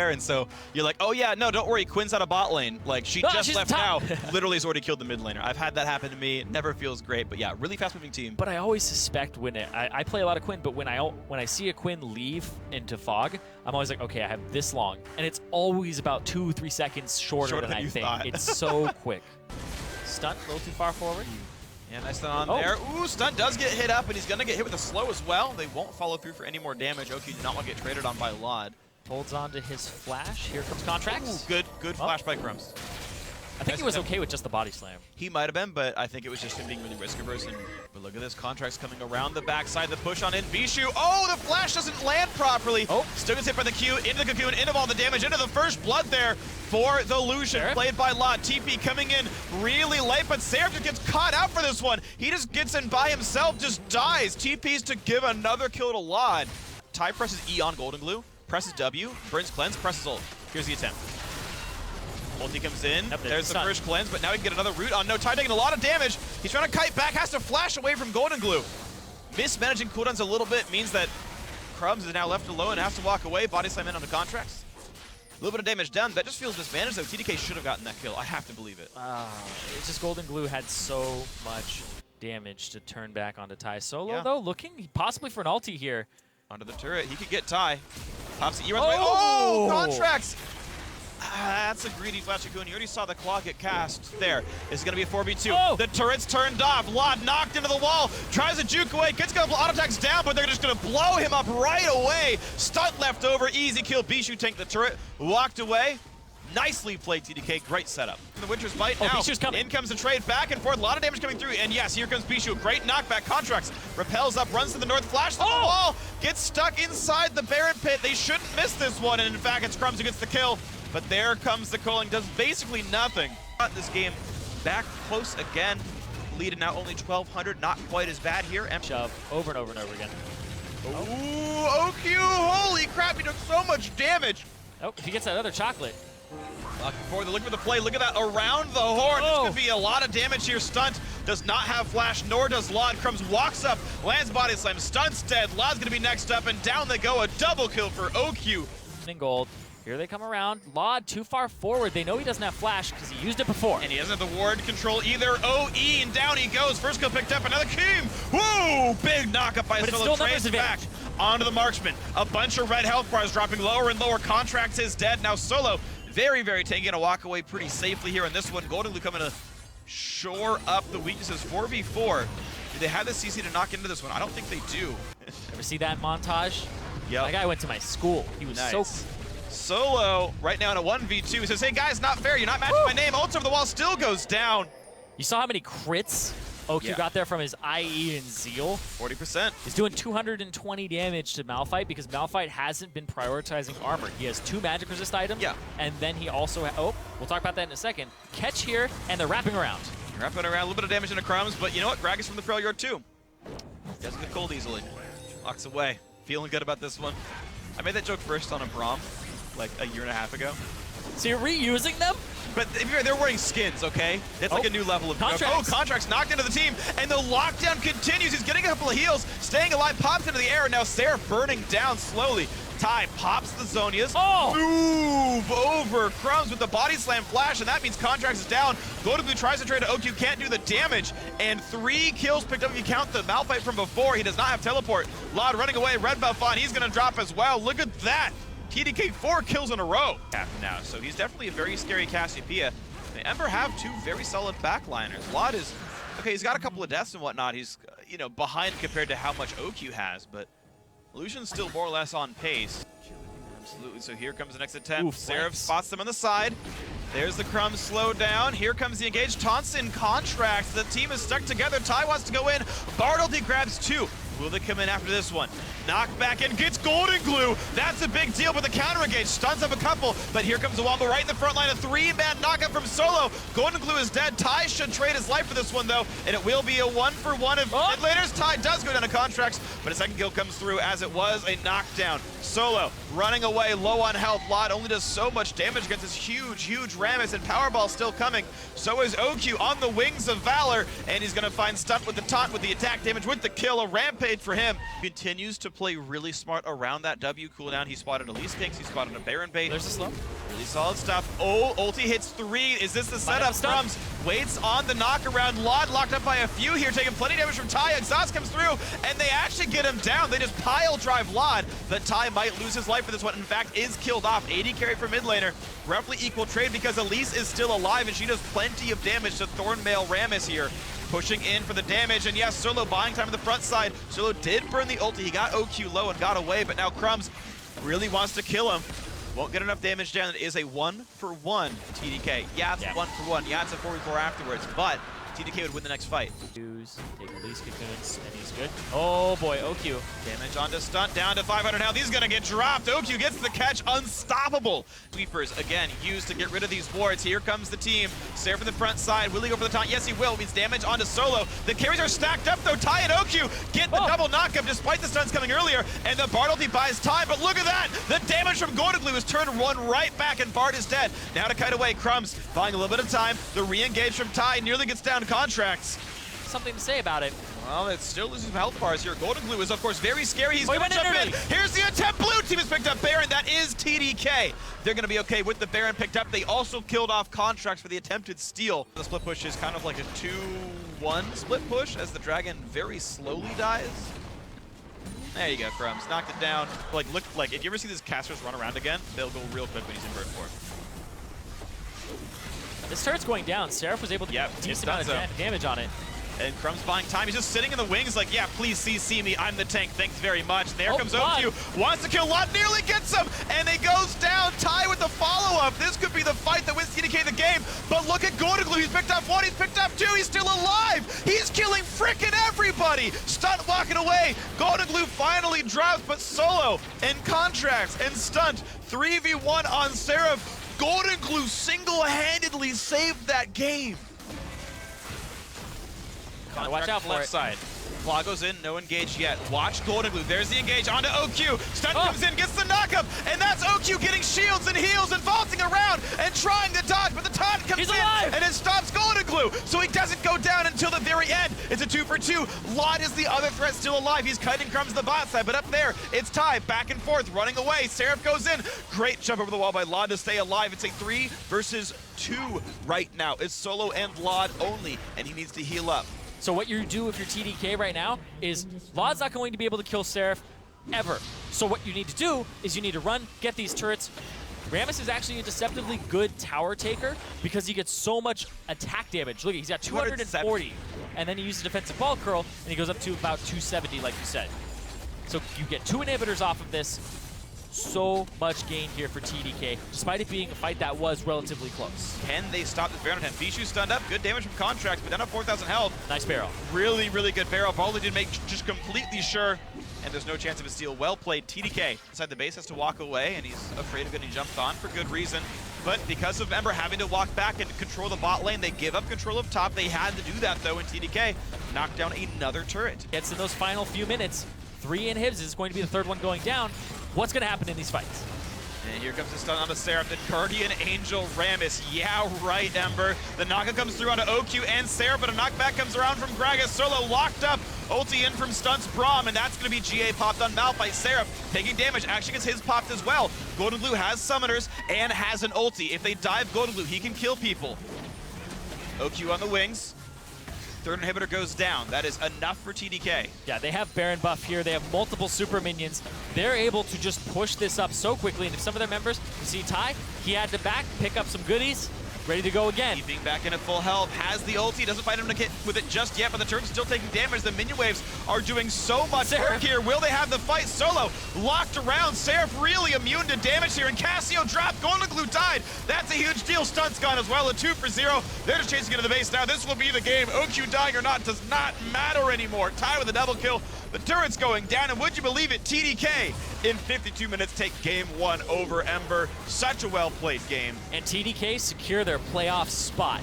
And so you're like, oh yeah, no, don't worry, Quinn's out of bot lane. Like, she just left now. Literally has already killed the mid laner. I've had that happen to me. It never feels great, but yeah, really fast moving team. But I always suspect when I play a lot of Quinn, but when I see a Quinn leave into Fog, I'm always like, okay, I have this long. And it's always about 2-3 seconds shorter than I think. It's so quick. Stunt a little too far forward. Yeah, nice stun on there. Ooh, Stunt does get hit up, and he's gonna get hit with a slow as well. They won't follow through for any more damage. Ohq did not want to get traded on by LOD. Holds on to his flash. Here comes Contractz. Ooh, good flash by Crumbz. I think he was okay with just the body slam. He might have been, but I think it was just him being really risk averse. But look at this, Contractz coming around the backside, the push on in. Bischu, oh, the flash doesn't land properly. Oh, still gets hit by the Q, into the cocoon, into all the damage, into the first blood there for the Lucian, played by LOD. TP coming in really late, but Seraph just gets caught out for this one. He just gets in by himself, just dies. TPs to give another kill to LOD. Ty presses E on Goldenglue, presses W, burns cleanse, presses ult. Here's the attempt. Ulti comes in, there's the first cleanse, but now he can get another root on. No, Ty taking a lot of damage. He's trying to kite back, has to flash away from Goldenglue. Mismanaging cooldowns a little bit means that Crumbz is now left alone and has to walk away. Body slam in on the Contractz. A little bit of damage done. That just feels mismanaged, though. TDK should have gotten that kill. I have to believe it. It's just Goldenglue had so much damage to turn back onto Ty. Solo, though, looking possibly for an ulti here. Onto the turret. He could get Ty. Pops it. Oh, Contractz! That's a greedy flash cocoon. You already saw the claw get cast. There. It's going to be a 4v2. Oh. The turret's turned off. LOD knocked into the wall. Tries to juke away. Gets a couple auto attacks down, but they're just going to blow him up right away. Stunt left over. Easy kill. Bischu tanked the turret. Walked away. Nicely played, TDK. Great setup. The Winter's Bite now. Bischu's coming. In comes the trade back and forth. A lot of damage coming through. And yes, here comes Bischu. Great knockback. Contractz repels up, runs to the north, flashes to the wall. Gets stuck inside the Baron pit. They shouldn't miss this one. And in fact, it's Crumbz who gets the kill. But there comes the culling, does basically nothing. Got this game back close again, leading now only 1,200, not quite as bad here. Shove over and over and over again. Ooh, Ohq, holy crap, he took so much damage. Oh, if he gets that other chocolate. Look for the play, look at that, around the horn. This could be a lot of damage here. Stunt does not have flash, nor does LOD. Crumbz walks up, lands body slam, Stunt's dead. LOD's gonna be next up, and down they go, a double kill for Ohq. Gold. Here they come around. LOD too far forward. They know he doesn't have flash because he used it before. And he doesn't have the ward control either. OE, and down he goes. First kill picked up, another King. Whoa! Big knockup by Solo. Trades back onto the marksman. A bunch of red health bars dropping lower and lower. Contractz is dead. Now Solo, very, very tanky. Gonna walk away pretty safely here in this one. Goldenglue coming to shore up the weaknesses. 4v4. Do they have the CC to knock into this one? I don't think they do. Ever see that montage? Yeah. That guy went to my school. He was so Solo right now in a 1v2. He says, hey guys, not fair. You're not matching my name. Ult over the wall still goes down. You saw how many crits Ohq got there from his IE and Zeal? 40%. He's doing 220 damage to Malphite because Malphite hasn't been prioritizing armor. He has 2 magic resist items. Yeah. And then he also we'll talk about that in a second. Catch here, and they're wrapping around. Wrapping around, a little bit of damage into Crumbz, but you know what? Gragas from the Frail Yard too. Doesn't get cold easily. Walks away. Feeling good about this one. I made that joke first on a Braum like a year and a half ago. So you're reusing them? But they're wearing skins, okay? It's like a new level of Contractz. Contractz knocked into the team, and the lockdown continues. He's getting a couple of heals, staying alive, pops into the air, and now Seraph burning down slowly. Ty pops the Zonias. Move over Crumbz with the body slam flash, and that means Contractz is down. Goldenglue tries to trade to Ohq, can't do the damage, and 3 kills picked up if you count the Malphite from before. He does not have teleport. LOD running away, red buff on, he's gonna drop as well. Look at that. TDK 4 kills in a row now, so he's definitely a very scary Cassiopeia. The Ember have 2 very solid backliners. LOD is, okay, he's got a couple of deaths and whatnot. He's, you know, behind compared to how much Ohq has, but Lucian's still more or less on pace. Absolutely, so here comes the next attempt. Seraph spots them on the side. There's the Crumbz slow down. Here comes the engage. Taunts in Contractz. The team is stuck together. Ty wants to go in. Bartleby grabs 2. Will they come in after this one? Knock back in, gets Goldenglue. That's a big deal, but the counter engage stuns up a couple. But here comes the Wombo right in the front line. A 3-man knockup from Solo. Goldenglue is dead. Ty should trade his life for this one, though. And it will be a 1-for-1 of mid laners. Ty does go down to Contractz, but a second kill comes through as it was a knockdown. Solo running away, low on health. LOD only does so much damage against this huge, huge Rammus, and Powerball still coming. So is Ohq on the wings of Valor, and he's going to find Stunt with the taunt, with the attack damage, with the kill. A Rampage trade for him. Continues to play really smart around that W cooldown. He spotted Elise picks, he spotted a Baron bait. There's a slow. Really solid stuff. Oh, ulti hits 3. Is this the setup? Crumbz waits on the knockaround. LOD locked up by a few here, taking plenty of damage from Ty. Exhaust comes through, and they actually get him down. They just pile drive LOD, but Ty might lose his life for this one. In fact, is killed off. AD carry for mid laner. Roughly equal trade because Elise is still alive, and she does plenty of damage to Thornmail Rammus here. Pushing in for the damage, and yes, Solo buying time on the front side. Solo did burn the ulti. He got OQ low and got away, but now Crumbz really wants to kill him. Won't get enough damage down. It is a 1-for-1 TDK. Yeah, it's 1-for-1. Yeah, it's a 4v4 afterwards, but TDK would win the next fight. Take Elise cocoons, and he's good. Oh boy, OQ. Damage onto Stunt, down to 500 health. He's gonna get dropped. OQ gets the catch, unstoppable. Sweepers, again, used to get rid of these wards. Here comes the team. Seraph from the front side. Will he go for the taunt? Yes, he will. Means damage onto Solo. The carries are stacked up, though. Ty and OQ get the double knockup despite the stunts coming earlier, and the Bard ulti buys time, but look at that! The damage from Goldenglue is turned one right back, and Bard is dead. Now to kite away, Crumbz buying a little bit of time. The re-engage from Ty nearly gets down Contractz. Something to say about it. Well, it still loses some health bars here. Goldenglue is, of course, very scary. He's going to jump in. Early. Here's the attempt. Blue team has picked up Baron. That is TDK. They're going to be okay with the Baron picked up. They also killed off Contractz for the attempted steal. The split push is kind of like a 2-1 split push as the dragon very slowly dies. There you go, Crumbz. Knocked it down. Like, look, like, if you ever see these casters run around again, they'll go real quick when he's in bird form. This turret's going down. Seraph was able to get a decent amount of damage on it. And Crumbz buying time. He's just sitting in the wings like, yeah, please CC me. I'm the tank. Thanks very much. There comes OQ. Wants to kill LOD. Nearly gets him. And he goes down. Ty with the follow-up. This could be the fight that wins TDK the game. But look at Goldenglue. He's picked up 1. He's picked up 2. He's still alive. He's killing frickin' everybody. Stunt walking away. Goldenglue finally drops, but Solo and Contractz and Stunt 3v1 on Seraph. Goldenglue single-handedly saved that game. Watch out for left it. Side. Claw goes in, no engage yet. Watch Goldenglue. There's the engage onto OQ. Stunt comes in, gets the knockup, and that's OQ getting shields and heals and vaulting around and trying to dodge, but the taunt comes in and it stops Goldenglue, so he doesn't go down until the very end. It's a 2-for-2. LOD is the other threat still alive. He's kiting Crumbz the bot side, but up there, it's Ty back and forth, running away. Seraph goes in. Great jump over the wall by LOD to stay alive. It's a 3 versus 2 right now. It's Solo and LOD only, and he needs to heal up. So what you do if you're TDK right now is LOD's not going to be able to kill Seraph ever. So what you need to do is you need to run, get these turrets. Rammus is actually a deceptively good tower taker because he gets so much attack damage. Look, he's got 240, and then he uses defensive ball curl, and he goes up to about 270, like you said. So you get 2 inhibitors off of this. So much gain here for TDK, despite it being a fight that was relatively close. Can they stop this Baron attempt? Bischu stunned up, good damage from Contractz, but down to 4,000 health. Nice barrel. Really, really good barrel. Baldy did make just completely sure, and there's no chance of a steal. Well played, TDK. Inside the base has to walk away, and he's afraid of getting jumped on for good reason. But because of Ember having to walk back and control the bot lane, they give up control of top. They had to do that, though, and TDK knocked down another turret. Gets in those final few minutes. 3 inhibs. This is going to be the 3rd one going down. What's going to happen in these fights? And here comes the stun on the Seraph, the Guardian Angel Rammus. Yeah, right, Ember. The knockup comes through onto OQ and Seraph, but a knockback comes around from Gragas. Solo locked up. Ulti in from Stunt's Braum, and that's going to be GA popped on Malphite. Seraph taking damage. Actually gets his popped as well. Goldenglue has summoners and has an ulti. If they dive Goldenglue, he can kill people. OQ on the wings. 3rd inhibitor goes down. That is enough for TDK. Yeah, they have Baron buff here. They have multiple super minions. They're able to just push this up so quickly. And if some of their members, you see Ty, he had to back, pick up some goodies, ready to go again. Keeping back in at full health, has the ulti, doesn't find him to hit with it just yet, but the turret's still taking damage. The minion waves are doing so much work here. Will they have the fight? Solo locked around. Seraph really immune to damage here, and Cassio dropped. Goldenglue died. That's a huge deal. Stunt's gone as well, a 2-for-0. They're just chasing into the base now. This will be the game. OQ dying or not does not matter anymore. Ty with a double kill. The turret's going down, and would you believe it, TDK in 52 minutes take game 1 over Ember. Such a well-played game. And TDK secure their playoff spot.